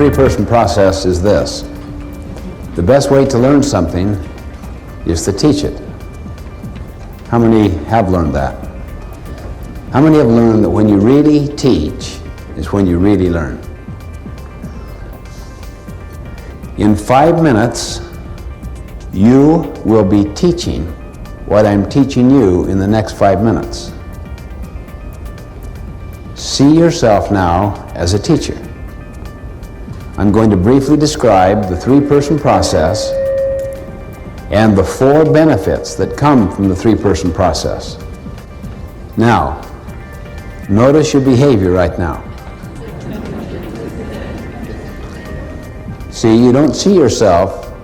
three-person process is this. The best way to learn something is to teach it. How many have learned that? How many have learned that when you really teach is when you really learn? In 5 minutes, you will be teaching what I'm teaching you in the next 5 minutes. See yourself now as a teacher. I'm going to briefly describe the three-person process and the 4 benefits that come from the three-person process. Now, notice your behavior right now. See, you don't see yourself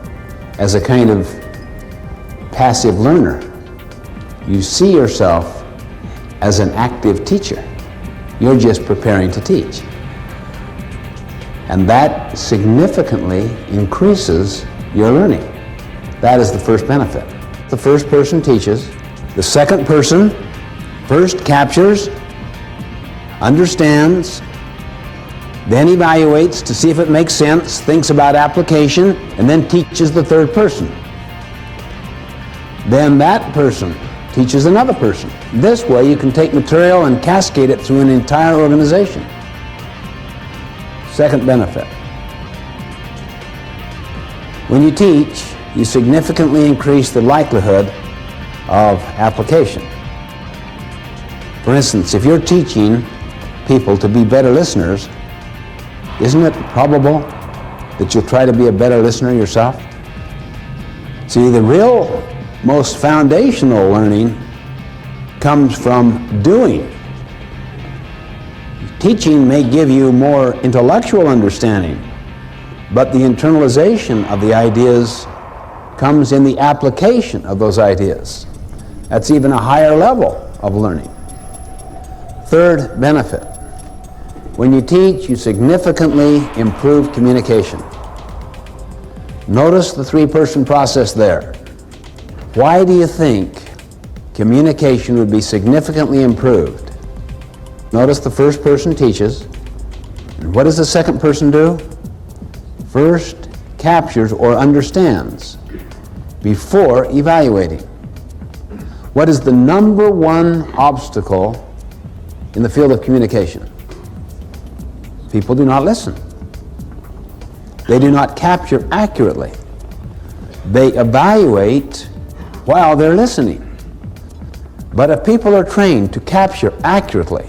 as a kind of passive learner. You see yourself as an active teacher. You're just preparing to teach. And that significantly increases your learning. That is the first benefit. The first person teaches. The second person first captures, understands, then evaluates to see if it makes sense, thinks about application, and then teaches the third person. Then that person teaches another person. This way you can take material and cascade it through an entire organization. Second benefit. When you teach, you significantly increase the likelihood of application. For instance, if you're teaching people to be better listeners, isn't it probable that you'll try to be a better listener yourself? See, the real most foundational learning comes from doing. Teaching may give you more intellectual understanding, but the internalization of the ideas comes in the application of those ideas. That's even a higher level of learning. Third benefit. When you teach, you significantly improve communication. Notice the three-person process there. Why do you think communication would be significantly improved? Notice the first person teaches, and what does the second person do? First captures or understands before evaluating. What is the number one obstacle in the field of communication? People do not listen. They do not capture accurately. They evaluate while they're listening. But if people are trained to capture accurately,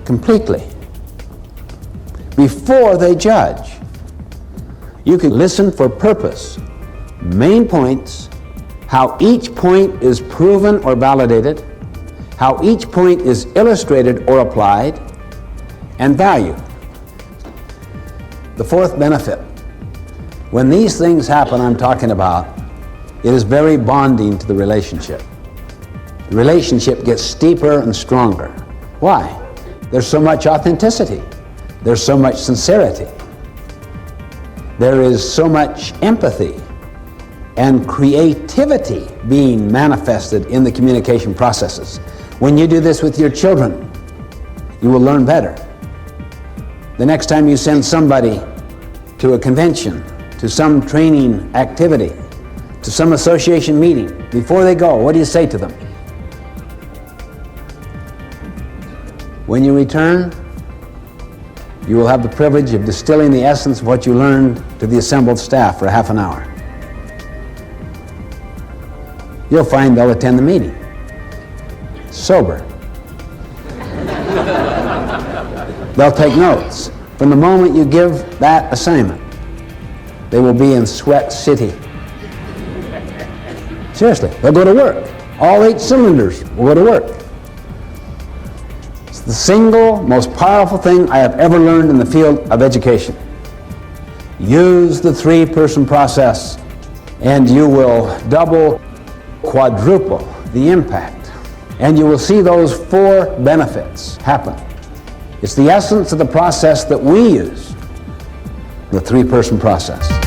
completely, before they judge, you can listen for purpose, main points, how each point is proven or validated, how each point is illustrated or applied, and value. The fourth benefit. When these things happen I'm talking about, it is very bonding to the relationship. The relationship gets steeper and stronger. Why? There's so much authenticity. There's so much sincerity. There is so much empathy and creativity being manifested in the communication processes. When you do this with your children, you will learn better. The next time you send somebody to a convention, to some training activity, to some association meeting, before they go, what do you say to them? When you return, you will have the privilege of distilling the essence of what you learned to the assembled staff for half an hour. You'll find they'll attend the meeting sober. They'll take notes. From the moment you give that assignment, they will be in Sweat City. Seriously, they'll go to work. All 8 cylinders will go to work. It's the single most powerful thing I have ever learned in the field of education. Use the three-person process and you will double, quadruple the impact. And you will see those 4 benefits happen. It's the essence of the process that we use, the three-person process.